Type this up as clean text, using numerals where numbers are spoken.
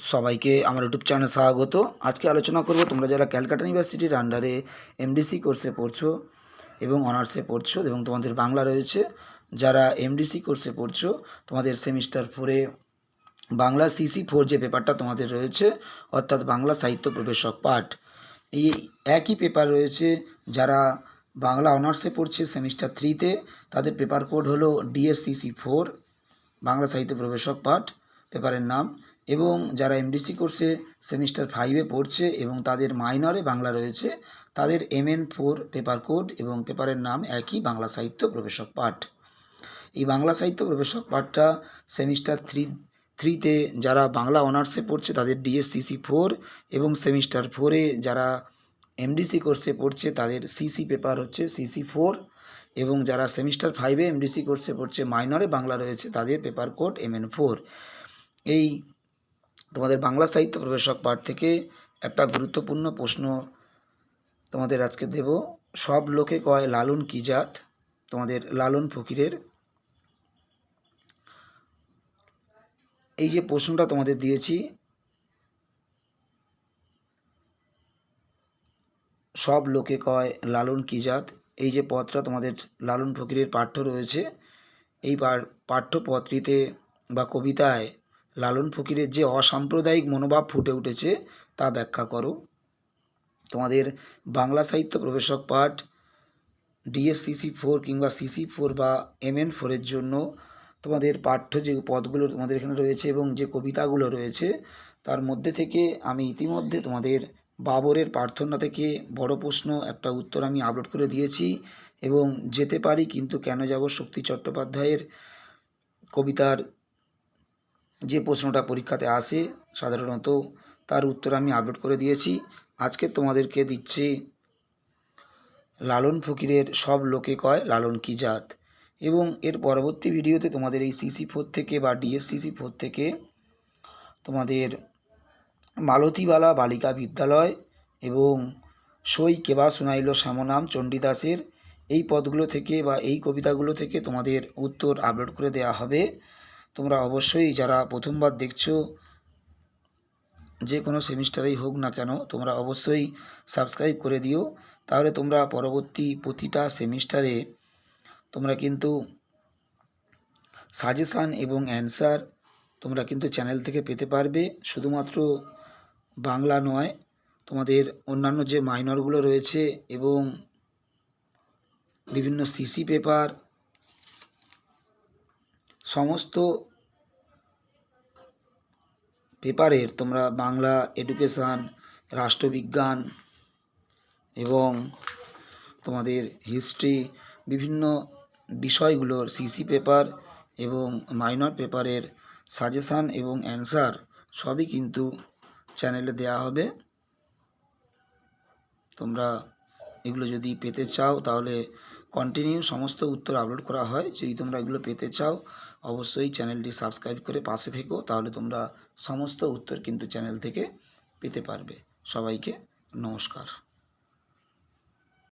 সবাইকে আমার ইউটিউব চ্যানেলে স্বাগত। আজকে আলোচনা করব তোমরা যারা ক্যালকাটা ইউনিভার্সিটির আন্ডারে এমডিসি কোর্সে পড়ছো এবং অনার্সে পড়ছো এবং তোমাদের বাংলা রয়েছে, যারা এমডিসি কোর্সে পড়ছো তোমাদের সেমিস্টার 4-এ বাংলা CC4 যে পেপারটা তোমাদের রয়েছে, অর্থাৎ বাংলা সাহিত্য প্রবেশক পাঠ, এই একই পেপার রয়েছে। যারা বাংলা অনার্সে পড়ছে সেমিস্টার 3-তে তাদের পেপার কোড হলো DSCC4 বাংলা সাহিত্য প্রবেশক পাঠ পেপারের নাম, এবং যারা এমডিসি কোর্সে সেমিস্টার 5-এ পড়ছে এবং তাদের মাইনরে বাংলা রয়েছে তাদের MN4 পেপার কোড এবং পেপারের নাম একই, বাংলা সাহিত্য প্রবেশক পাঠ। এই বাংলা সাহিত্য প্রবেশক পাঠটা সেমিস্টার 3-তে যারা বাংলা অনার্সে পড়ছে তাদের DSCC4 এবং সেমিস্টার 4-এ যারা এমডিসি কোর্সে পড়ছে তাদের সিসি পেপার হচ্ছে CC4, এবং যারা সেমিস্টার 5-এ এমডিসি কোর্সে পড়ছে মাইনরে বাংলা রয়েছে তাদের পেপার কোড MN4। এই তোমাদের বাংলা সাহিত্য প্রবেশক পাঠ থেকে একটা গুরুত্বপূর্ণ প্রশ্ন তোমাদের আজকে দেব। সব লোকে কয় লালন কি জাত, তোমাদের লালন ফকিরের এই যে প্রশ্নটা তোমাদের দিয়েছি, সব লোকে কয় লালন কি জাত, এই যে পদটা তোমাদের লালন ফকিরের পাঠ্য রয়েছে, এই পাঠ্যপত্রিতে বা কবিতায় লালন ফকিরের যে অসাম্প্রদায়িক মনোভাব ফুটে উঠেছে তা ব্যাখ্যা করো। তোমাদের বাংলা সাহিত্য প্রবেশক পাঠ DSCC4 কিংবা CC4 বা MN4-এর জন্য তোমাদের পাঠ্য যে পদগুলো তোমাদের এখানে রয়েছে এবং যে কবিতাগুলো রয়েছে তার মধ্যে থেকে আমি ইতিমধ্যে তোমাদের বাবরের প্রার্থনা থেকে বড় প্রশ্ন একটা উত্তর আমি আপলোড করে দিয়েছি, এবং যেতে পারি কিন্তু কেন যাব শক্তি চট্টোপাধ্যায়ের কবিতার যে প্রশ্নটা পরীক্ষাতে আসে সাধারণত তার উত্তর আমি আপলোড করে দিয়েছি। আজকে তোমাদেরকে দিচ্ছি লালন ফকিরের সব লোকে কয় লালন কি জাত, এবং এর পরবর্তী ভিডিওতে তোমাদের এই CC4 থেকে বা DSCC4 থেকে তোমাদের মালতীবালা বালিকা বিদ্যালয় এবং সই কেবা শুনাইল শ্যামনাম চণ্ডীদাসের এই পদগুলো থেকে বা এই কবিতাগুলো থেকে তোমাদের উত্তর আপলোড করে দেওয়া হবে। তোমরা অবশ্যই যারা প্রথমবার দেখছো, যে কোনো সেমিস্টারেই হোক না কেন, তোমরা অবশ্যই সাবস্ক্রাইব করে দিও, তাহলে তোমরা পরবর্তী প্রতিটা সেমিস্টারে তোমরা কিন্তু সাজেশান এবং অ্যান্সার তোমরা কিন্তু চ্যানেল থেকে পেতে পারবে। শুধুমাত্র বাংলা নয়, তোমাদের অন্যান্য যে মাইনরগুলো রয়েছে এবং বিভিন্ন সিসি পেপার, সমস্ত পেপারের তোমরা বাংলা এডুকেশান, রাষ্ট্রবিজ্ঞান এবং তোমাদের হিস্ট্রি, বিভিন্ন বিষয়গুলোর সিসি পেপার এবং মাইনর পেপারের সাজেশান এবং অ্যান্সার সবই কিন্তু চ্যানেলে দেওয়া হবে। তোমরা এগুলো যদি পেতে চাও তাহলে কন্টিনিউ সমস্ত উত্তর আপলোড করা হয়। যদি তোমরা এগুলো পেতে চাও অবশ্যই চ্যানেলটি সাবস্ক্রাইব করে পাশে থেকো, তাহলে তোমরা সমস্ত উত্তর কিন্তু চ্যানেল থেকে পেতে পারবে। সবাইকে নমস্কার।